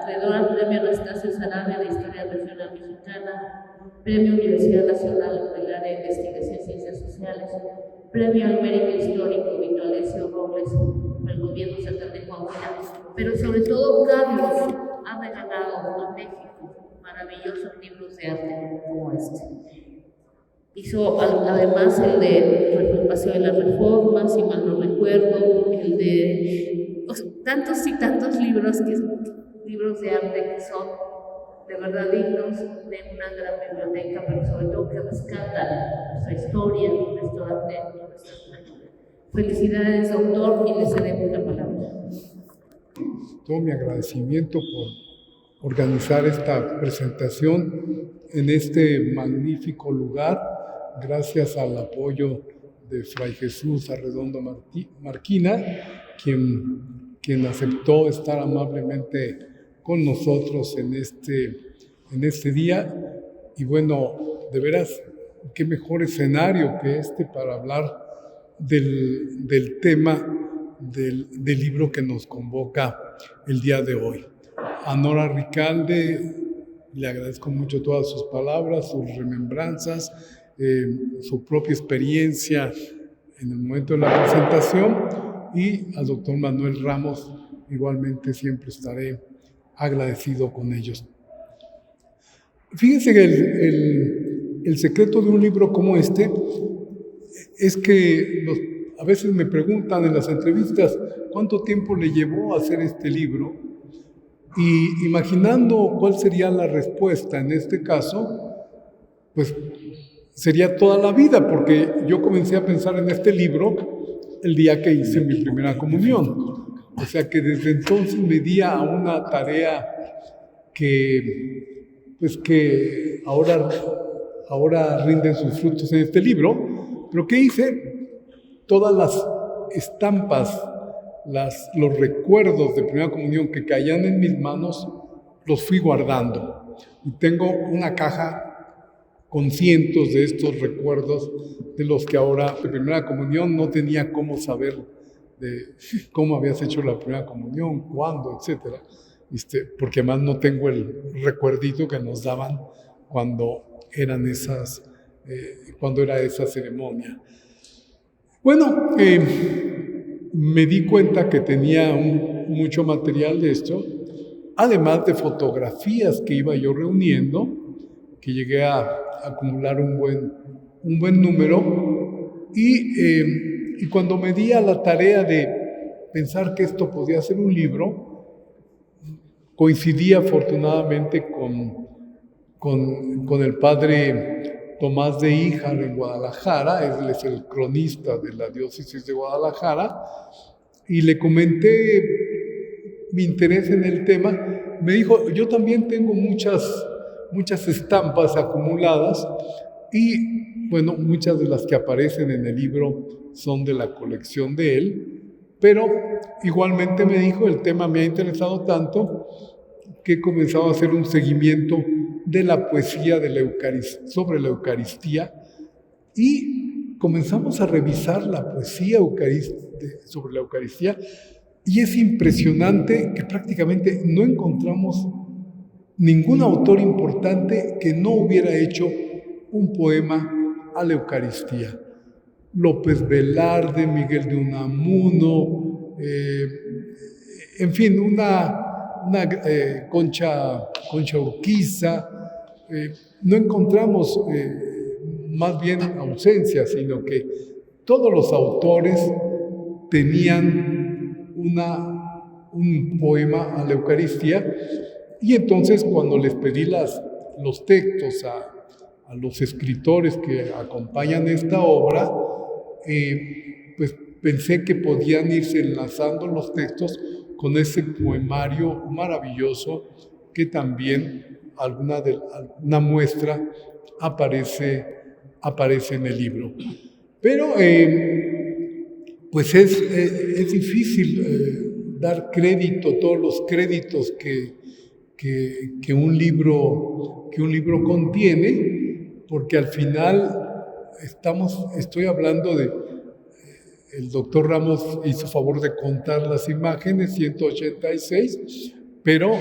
acreedora al Premio Anastasio Sarabia de Historia Regional Mexicana, Premio Universidad Nacional del Área de Investigación y Ciencias Sociales, Premio al Mérito Histórico Vito Alessio Robles por el Gobierno Estatal de Coahuila. Pero sobre todo, Carlos ha regalado a México maravillosos libros de arte como este. Hizo además el de Paseo de las Reformas, si mal no recuerdo, el de tantos y tantos libros de arte que son de verdad dignos de una gran biblioteca, pero sobre todo que rescatan nuestra historia, nuestro arte y nuestra cultura. Felicidades, doctor, y le cedemos la palabra. Todo mi agradecimiento por organizar esta presentación en este magnífico lugar, gracias al apoyo de Fray Jesús Arredondo Marquina, quien aceptó estar amablemente con nosotros en este día. Y bueno, de veras, qué mejor escenario que este para hablar del tema del libro que nos convoca el día de hoy. A Nora Ricalde le agradezco mucho todas sus palabras, sus remembranzas, su propia experiencia en el momento de la presentación, y al doctor Manuel Ramos igualmente siempre estaré agradecido con ellos. Fíjense que el secreto de un libro como este es que a veces me preguntan en las entrevistas cuánto tiempo le llevó a hacer este libro, y imaginando cuál sería la respuesta en este caso, pues sería toda la vida, porque yo comencé a pensar en este libro el día que hice mi primera comunión. O sea que desde entonces me di a una tarea que ahora rinde sus frutos en este libro. Pero ¿qué hice? Todas las estampas, los recuerdos de primera comunión que caían en mis manos, los fui guardando. Y tengo una caja con cientos de estos recuerdos de los que ahora de primera comunión no tenía cómo saber de cómo habías hecho la primera comunión, cuándo, etcétera. Porque además no tengo el recuerdito que nos daban cuando era esa ceremonia. Bueno, me di cuenta que tenía mucho material de esto, además de fotografías que iba yo reuniendo, que llegué a acumular un buen número, y cuando me di a la tarea de pensar que esto podía ser un libro, coincidí afortunadamente con el padre Tomás de Híjar en Guadalajara. Él es el cronista de la diócesis de Guadalajara, y le comenté mi interés en el tema. Me dijo, yo también tengo muchas estampas acumuladas, y bueno, muchas de las que aparecen en el libro son de la colección de él, pero igualmente me dijo, el tema me ha interesado tanto que he comenzado a hacer un seguimiento de la poesía sobre la Eucaristía, y comenzamos a revisar la poesía sobre la Eucaristía, y es impresionante que prácticamente no encontramos ningún autor importante que no hubiera hecho un poema a la Eucaristía. López Velarde, Miguel de Unamuno, en fin, Concha Urquiza. No encontramos más bien ausencia, sino que todos los autores tenían un poema a la Eucaristía. Y entonces, cuando les pedí los textos a los escritores que acompañan esta obra, pues pensé que podían irse enlazando los textos con ese poemario maravilloso que también una muestra aparece en el libro. Pero pues es difícil dar crédito, todos los créditos que un libro contiene, porque al final estoy hablando el doctor Ramos hizo favor de contar las imágenes, 186, pero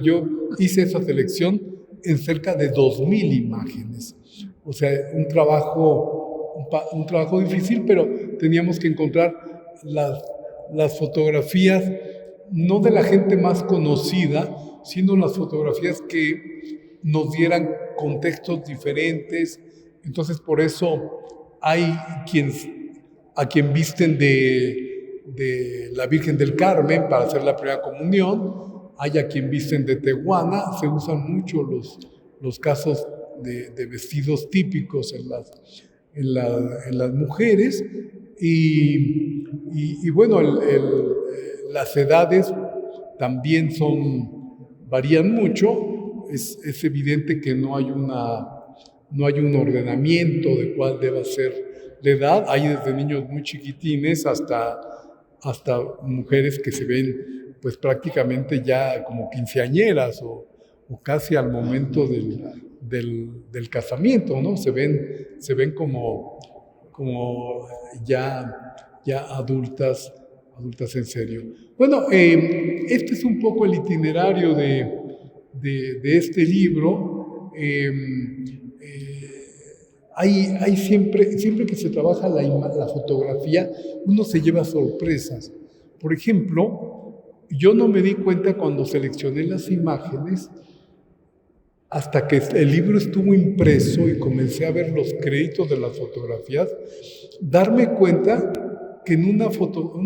yo hice esa selección en cerca de 2,000 imágenes. O sea, un trabajo difícil, pero teníamos que encontrar las fotografías, no de la gente más conocida, sino las fotografías que nos dieran contextos diferentes. Entonces, por eso hay a quien visten de la Virgen del Carmen para hacer la primera comunión, hay a quien visten de Tehuana. Se usan mucho los casos de vestidos típicos en las mujeres, y bueno, las edades también varían mucho. Es evidente que no hay un ordenamiento de cuál deba ser la edad. Hay desde niños muy chiquitines hasta mujeres que se ven pues prácticamente ya como quinceañeras o casi al momento del casamiento, ¿no? Se ven como ya adultas en serio. Bueno, este es un poco el itinerario de este libro. Hay siempre que se trabaja la fotografía, uno se lleva sorpresas. Por ejemplo, yo no me di cuenta cuando seleccioné las imágenes hasta que el libro estuvo impreso y comencé a ver los créditos de las fotografías, darme cuenta que en una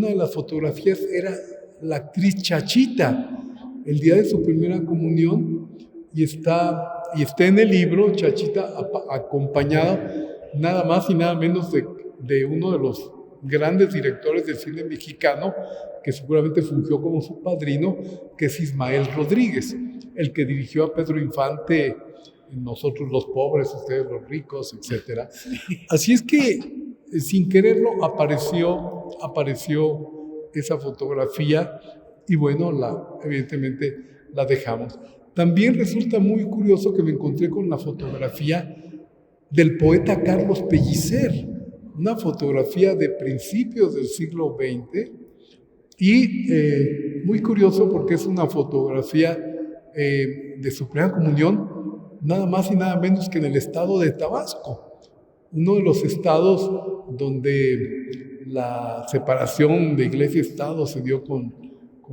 de las fotografías era la actriz Chachita, el día de su primera comunión, y está en el libro Chachita acompañada nada más y nada menos de uno de los grandes directores del cine mexicano, que seguramente fungió como su padrino, que es Ismael Rodríguez, el que dirigió a Pedro Infante en Nosotros los pobres, ustedes los ricos, etc. Así es que, sin quererlo, apareció esa fotografía y bueno, evidentemente la dejamos. También resulta muy curioso que me encontré con la fotografía del poeta Carlos Pellicer, una fotografía de principios del siglo XX, y muy curioso porque es una fotografía de su primera comunión, nada más y nada menos que en el estado de Tabasco, uno de los estados donde la separación de iglesia y estado se dio con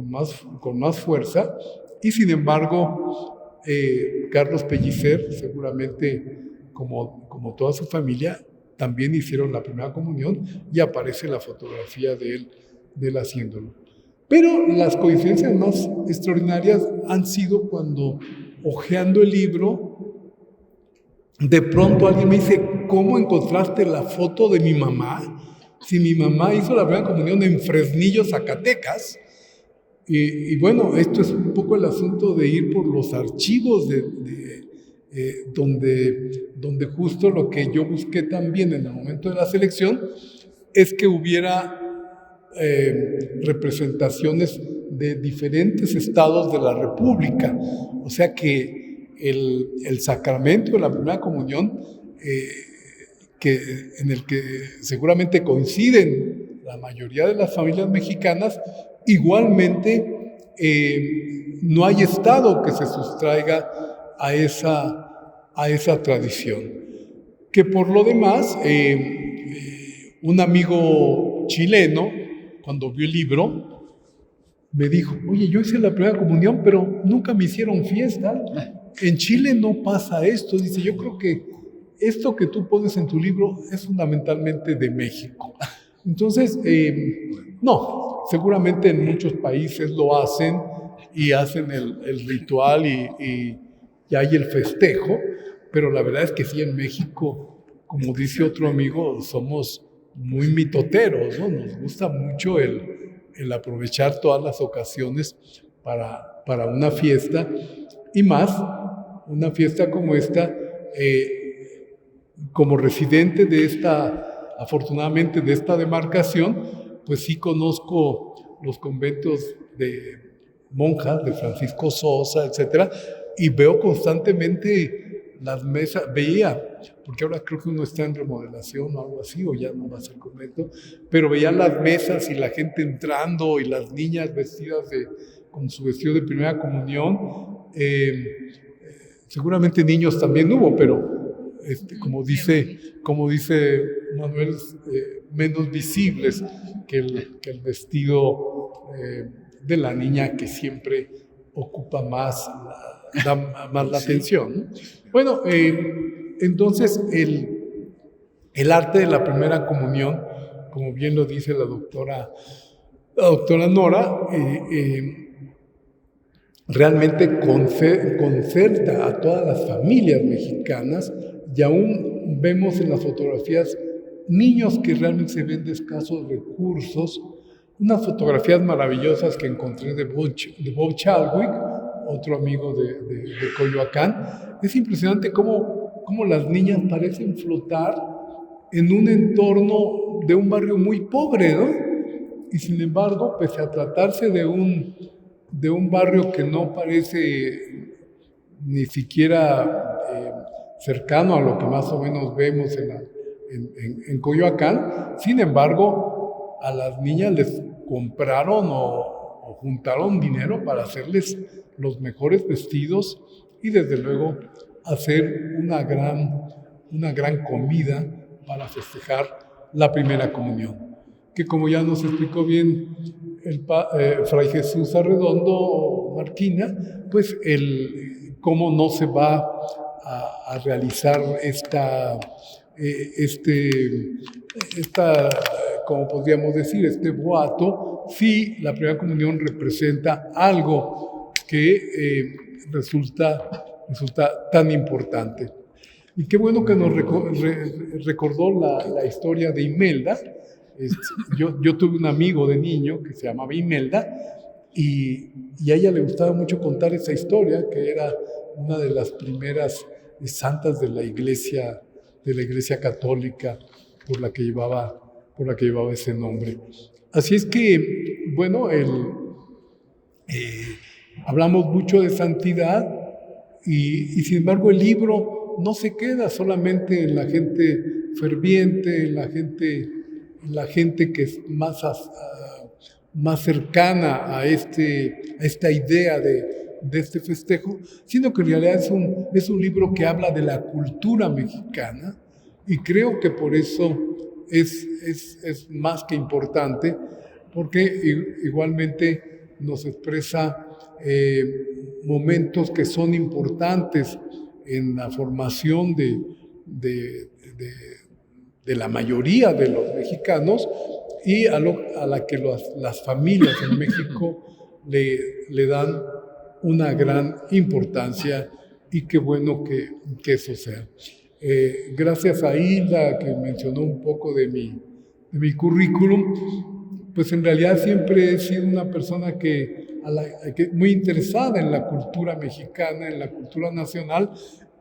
más fuerza, y sin embargo Carlos Pellicer, seguramente como toda su familia, también hicieron la primera comunión y aparece la fotografía de él haciéndolo. Pero las coincidencias más extraordinarias han sido cuando, hojeando el libro, de pronto alguien me dice: ¿cómo encontraste la foto de mi mamá? Si mi mamá hizo la primera comunión en Fresnillo, Zacatecas. Y bueno, esto es un poco el asunto de ir por los archivos donde justo lo que yo busqué también en el momento de la selección es que hubiera representaciones de diferentes estados de la República. O sea que el sacramento de la primera comunión, en el que seguramente coinciden la mayoría de las familias mexicanas, igualmente no hay estado que se sustraiga a esa tradición. Que por lo demás, un amigo chileno, cuando vio el libro, me dijo: oye, yo hice la primera comunión, pero nunca me hicieron fiesta. En Chile no pasa esto. Dice: yo creo que esto que tú pones en tu libro es fundamentalmente de México. Entonces, no, seguramente en muchos países lo hacen y hacen el ritual y hay el festejo, pero la verdad es que sí, en México, como dice otro amigo, somos muy mitoteros, ¿no? Nos gusta mucho el aprovechar todas las ocasiones para una fiesta, y más una fiesta como esta. Como residente afortunadamente de esta demarcación, pues sí conozco los conventos de monjas de Francisco Sosa, etcétera, y veo constantemente las mesas, porque ahora creo que uno está en remodelación o algo así, o ya no va a ser convento, pero veía las mesas y la gente entrando y las niñas vestidas con su vestido de primera comunión. Seguramente niños también hubo, pero como dice Manuel, menos visibles que el vestido de la niña, que siempre ocupa más, da más la atención, ¿no? Bueno, entonces el arte de la primera comunión, como bien lo dice la doctora Nora, realmente concerta a todas las familias mexicanas, y aún vemos en las fotografías niños que realmente se ven de escasos recursos. Unas fotografías maravillosas que encontré de Bob Chadwick, otro amigo de Coyoacán. Es impresionante cómo las niñas parecen flotar en un entorno de un barrio muy pobre, ¿no? Y sin embargo, pese a tratarse de un barrio que no parece ni siquiera cercano a lo que más o menos vemos en Coyoacán, sin embargo, a las niñas les compraron o juntaron dinero para hacerles los mejores vestidos y desde luego hacer una gran comida para festejar la primera comunión, que como ya nos explicó bien Fray Jesús Arredondo Marquina, pues cómo no se va a realizar como podríamos decir, este boato, si la primera comunión representa algo que resulta tan importante. Y qué bueno que nos recordó la historia de Imelda. Yo tuve un amigo de niño que se llamaba Imelda, y a ella le gustaba mucho contar esa historia, que era una de las primeras santas de la iglesia católica por la que llevaba ese nombre. Así es que, bueno, hablamos mucho de santidad y sin embargo el libro no se queda solamente en la gente ferviente, en la gente que es más cercana a esta idea de este festejo, sino que en realidad es un libro que habla de la cultura mexicana, y creo que por eso es más que importante, porque igualmente nos expresa momentos que son importantes en la formación de la mayoría de los mexicanos, y a la que las familias en México le dan una gran importancia, y qué bueno que eso sea. Gracias a Hilda, que mencionó un poco de mi currículum, pues en realidad siempre he sido una persona que muy interesada en la cultura mexicana, en la cultura nacional,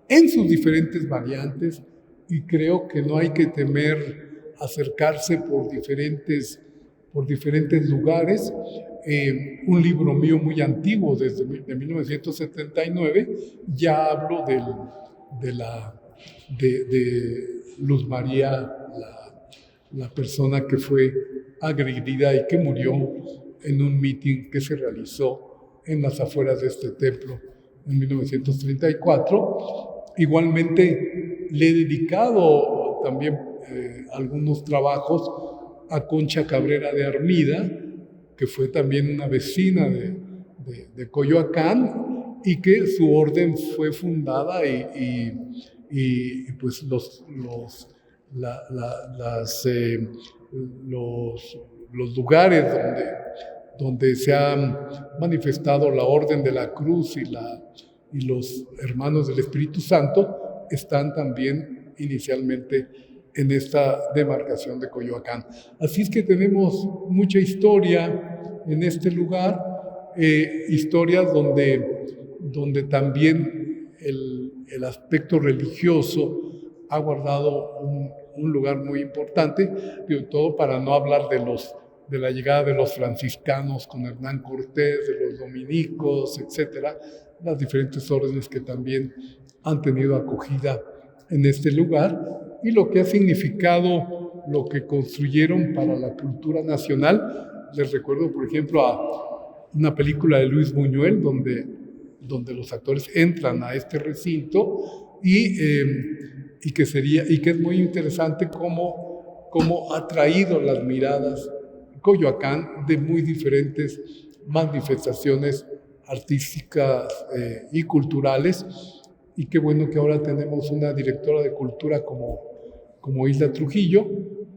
en sus diferentes variantes, y creo que no hay que temer acercarse por diferentes lugares. Un libro mío muy antiguo, de 1979, ya hablo de Luz María, la persona que fue agredida y que murió en un mitin que se realizó en las afueras de este templo en 1934. Igualmente le he dedicado también algunos trabajos a Concha Cabrera de Armida, que fue también una vecina de Coyoacán, y que su orden fue fundada y pues los lugares donde se ha manifestado la Orden de la Cruz y los Hermanos del Espíritu Santo están también inicialmente en esta demarcación de Coyoacán. Así es que tenemos mucha historia en este lugar, historias donde también el aspecto religioso ha guardado un lugar muy importante, sobre todo para no hablar de la llegada de los franciscanos con Hernán Cortés, de los dominicos, etcétera, las diferentes órdenes que también han tenido acogida en este lugar, y lo que ha significado lo que construyeron para la cultura nacional. Les recuerdo, por ejemplo, una película de Luis Buñuel donde los actores entran a este recinto y que es muy interesante cómo ha traído las miradas Coyoacán de muy diferentes manifestaciones artísticas y culturales, y qué bueno que ahora tenemos una directora de cultura como Hilda Trujillo,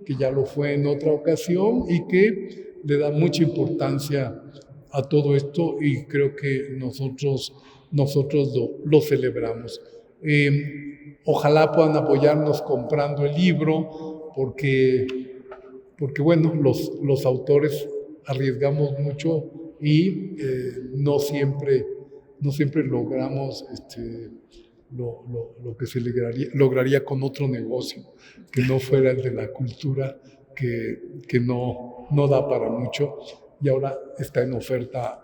que ya lo fue en otra ocasión y que le da mucha importancia a todo esto, y creo que nosotros lo celebramos. Ojalá puedan apoyarnos comprando el libro, porque bueno, los autores arriesgamos mucho y no siempre logramos lo que se lograría con otro negocio que no fuera el de la cultura, que no da para mucho, y ahora está en oferta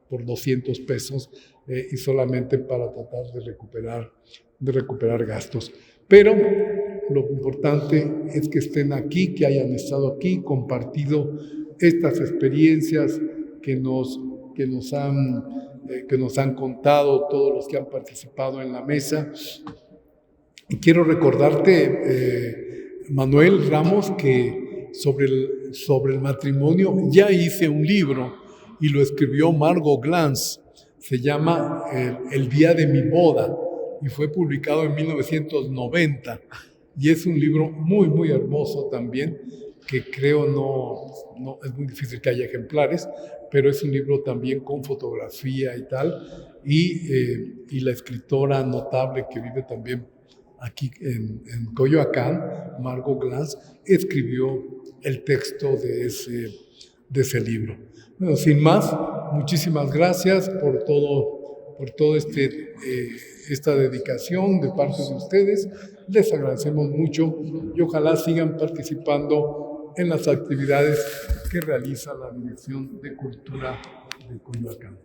por 200 pesos y solamente para tratar de recuperar gastos. Pero lo importante es que estén aquí, que hayan estado aquí, compartido estas experiencias que nos han contado todos los que han participado en la mesa. Y quiero recordarte, Manuel Ramos, que sobre el matrimonio ya hice un libro y lo escribió Margot Glantz. Se llama El día de mi boda y fue publicado en 1990. Y es un libro muy, muy hermoso también, que creo no es muy difícil que haya ejemplares, pero es un libro también con fotografía y tal, y la escritora notable que vive también aquí en Coyoacán, Margot Glantz, escribió el texto de ese libro. Bueno, sin más, muchísimas gracias por todo esta dedicación de parte de ustedes. Les agradecemos mucho y ojalá sigan participando en las actividades que realiza la Dirección de Cultura de Coyoacán.